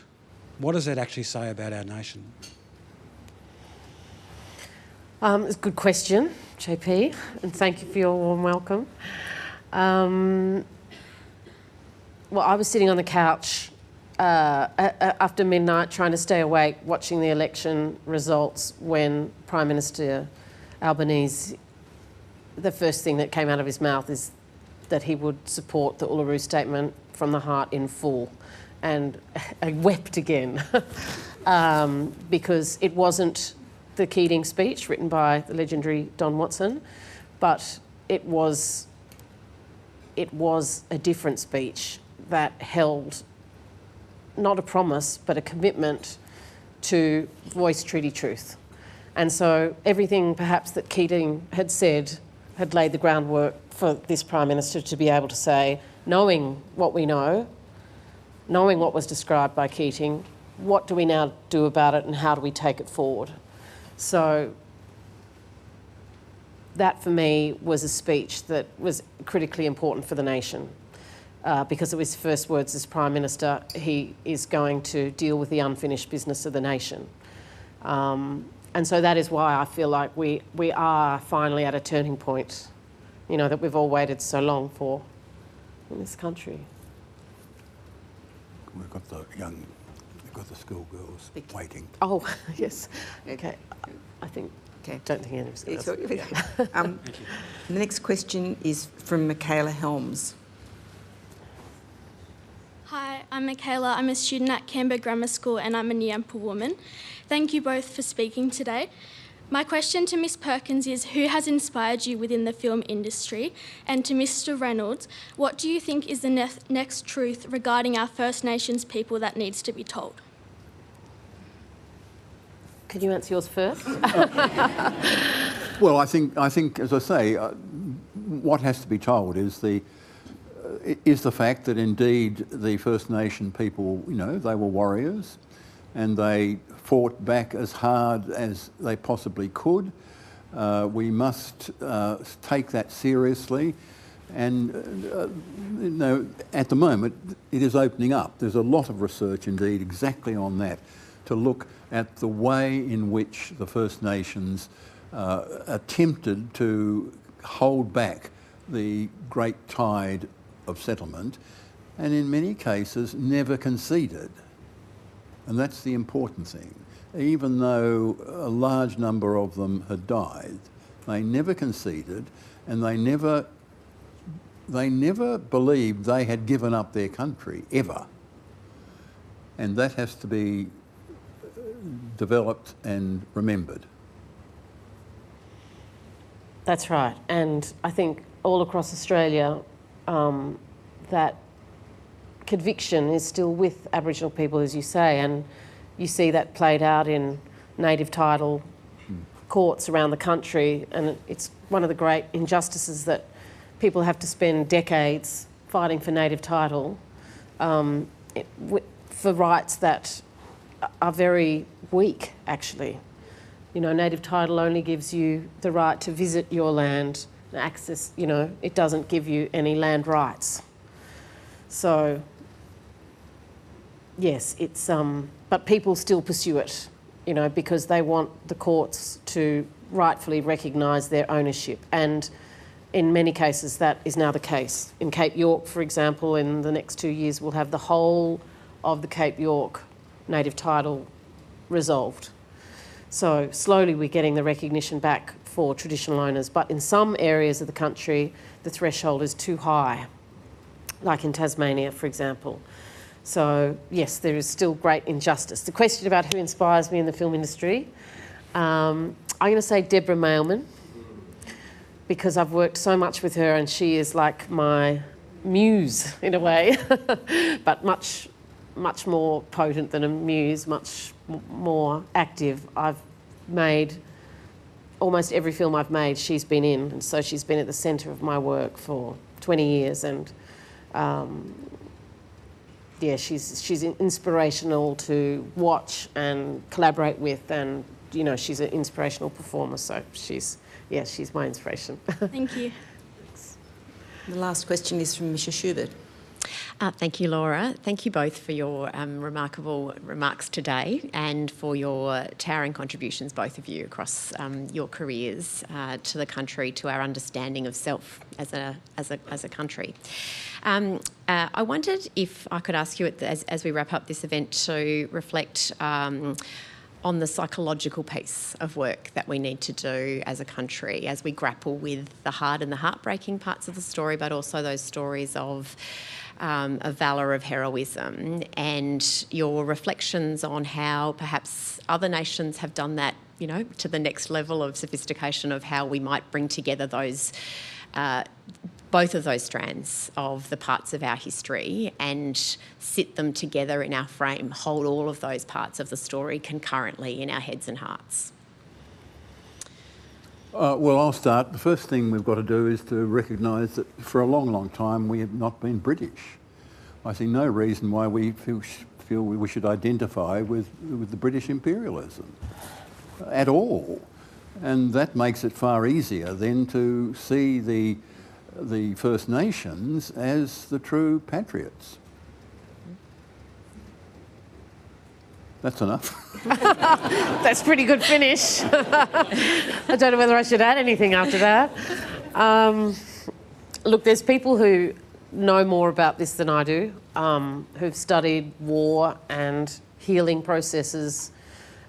[SPEAKER 12] what does that actually say about our nation?
[SPEAKER 4] It's a good question, JP, and thank you for your warm welcome. Well, I was sitting on the couch after midnight trying to stay awake watching the election results when Prime Minister Albanese, the first thing that came out of his mouth is that he would support the Uluru Statement from the Heart in full. And I wept again because it wasn't the Keating speech written by the legendary Don Watson, but it was a different speech that held not a promise but a commitment to voice treaty truth. And so everything perhaps that Keating had said had laid the groundwork for this Prime Minister to be able to say, knowing what we know, knowing what was described by Keating, what do we now do about it and how do we take it forward? So that for me was a speech that was critically important for the nation. Because of his first words as Prime Minister, he is going to deal with the unfinished business of the nation. And so that is why I feel like we are finally at a turning point, you know, that we've all waited so long for in this country.
[SPEAKER 5] We've got the schoolgirls waiting.
[SPEAKER 4] Oh, yes. Okay. I think,
[SPEAKER 2] Okay.
[SPEAKER 4] don't think any of us.
[SPEAKER 2] The next question is from Michaela Helms.
[SPEAKER 13] Hi, I'm Michaela. I'm a student at Canberra Grammar School and I'm a Nyampa woman. Thank you both for speaking today. My question to Ms Perkins is, who has inspired you within the film industry? And to Mr Reynolds, what do you think is the next truth regarding our First Nations people that needs to be told?
[SPEAKER 4] Could you answer yours first?
[SPEAKER 5] Well, I think, as I say, what has to be told is the fact that indeed the First Nation people, you know, they were warriors and they fought back as hard as they possibly could. We must take that seriously, and you know, at the moment it is opening up. There's a lot of research indeed exactly on that, to look at the way in which the First Nations attempted to hold back the great tide of settlement, and in many cases never conceded. And that's the important thing. Even though a large number of them had died, they never conceded, and they never believed they had given up their country, ever. And that has to be developed and remembered.
[SPEAKER 4] That's right. And I think all across Australia, that conviction is still with Aboriginal people, as you say, and you see that played out in native title courts around the country, and it's one of the great injustices that people have to spend decades fighting for native title for rights that are very weak, actually. You know, native title only gives you the right to visit your land, access, you know, it doesn't give you any land rights. So, yes, it's, but people still pursue it, you know, because they want the courts to rightfully recognise their ownership. And in many cases, that is now the case. In Cape York, for example, in the next 2 years, we'll have the whole of the Cape York native title resolved. So slowly we're getting the recognition back for traditional owners, but in some areas of the country, the threshold is too high, like in Tasmania, for example. So yes, there is still great injustice. The question about who inspires me in the film industry, I'm going to say Deborah Mailman, because I've worked so much with her and she is like my muse in a way, but much more potent than a muse, much more active. I've made almost every film I've made, she's been in, and so she's been at the centre of my work for 20 years, and yeah, she's inspirational to watch and collaborate with, and you know, she's an inspirational performer, so she's my inspiration.
[SPEAKER 13] Thank you.
[SPEAKER 2] The last question is from Misha Schubert.
[SPEAKER 14] Thank you, Laura. Thank you both for your remarkable remarks today and for your towering contributions, both of you, across your careers to the country, to our understanding of self as a country. I wondered if I could ask you, as we wrap up this event, to reflect on the psychological piece of work that we need to do as a country as we grapple with the hard and the heartbreaking parts of the story, but also those stories of valour, of heroism, and your reflections on how perhaps other nations have done that you know, to the next level of sophistication of how we might bring together those, both of those strands of the parts of our history and sit them together in our frame, hold all of those parts of the story concurrently in our heads and hearts.
[SPEAKER 5] Well, I'll start. The first thing we've got to do is to recognise that for a long, long time we have not been British. I see no reason why we feel we should identify with the British imperialism at all. And that makes it far easier then to see the First Nations as the true patriots. That's enough.
[SPEAKER 4] That's a pretty good finish. I don't know whether I should add anything after that. Look, there's people who know more about this than I do, who've studied war and healing processes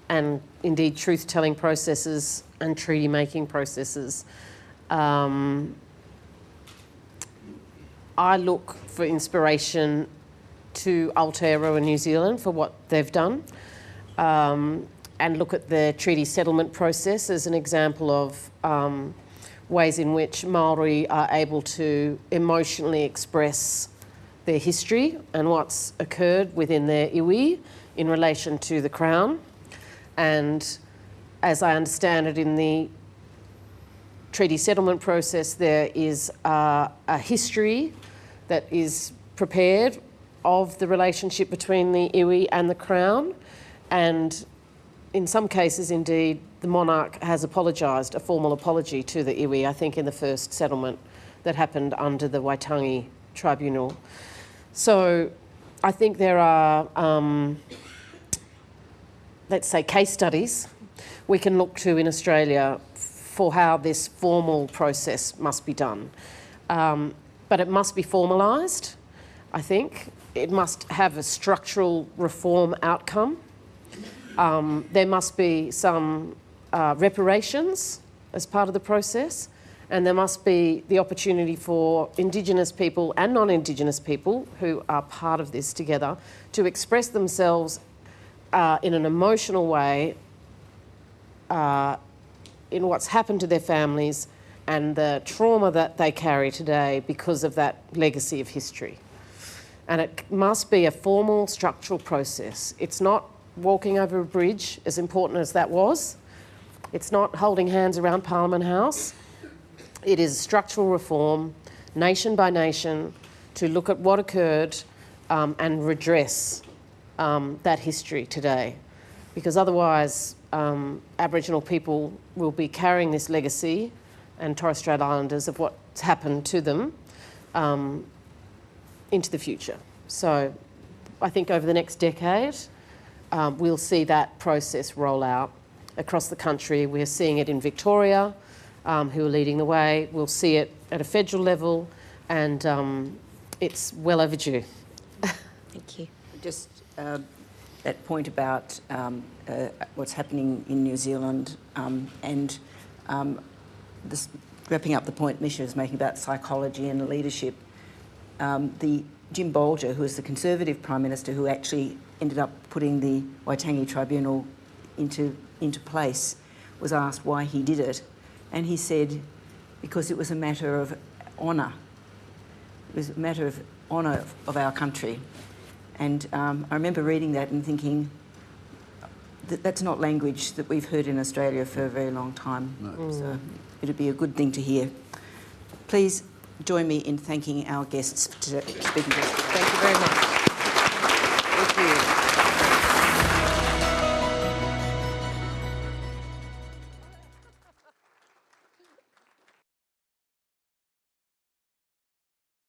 [SPEAKER 4] and indeed truth-telling processes and treaty-making processes. I look for inspiration to Aotearoa in New Zealand for what they've done, and look at the treaty settlement process as an example of ways in which Māori are able to emotionally express their history and what's occurred within their iwi in relation to the Crown. And as I understand it, in the treaty settlement process, there is a history that is prepared of the relationship between the iwi and the Crown, and in some cases, indeed, the monarch has apologised, a formal apology to the iwi, I think in the first settlement that happened under the Waitangi Tribunal. So I think there are, let's say, case studies we can look to in Australia for how this formal process must be done. But it must be formalised, I think. It must have a structural reform outcome. There must be some reparations as part of the process, and there must be the opportunity for Indigenous people and non-Indigenous people who are part of this together to express themselves in an emotional way in what's happened to their families and the trauma that they carry today because of that legacy of history. And it must be a formal structural process. It's not walking over a bridge, as important as that was. It's not holding hands around Parliament House. It is structural reform, nation by nation, to look at what occurred and redress that history today. Because otherwise, Aboriginal people will be carrying this legacy, and Torres Strait Islanders, of what's happened to them into the future. So I think over the next decade, we'll see that process roll out across the country. We're seeing it in Victoria, who are leading the way. We'll see it at a federal level, and it's well overdue.
[SPEAKER 14] Thank you.
[SPEAKER 2] Just that point about what's happening in New Zealand and this, wrapping up the point Misha was making about psychology and leadership. The Jim Bolger, who was the Conservative Prime Minister who actually ended up putting the Waitangi Tribunal into place, was asked why he did it, and he said because it was a matter of honour. It was a matter of honour of our country. And I remember reading that and thinking that that's not language that we've heard in Australia for a very long time. No. So it'd be a good thing to hear. Please join me in thanking our guests for speaking to us. Thank you very much. Thank you.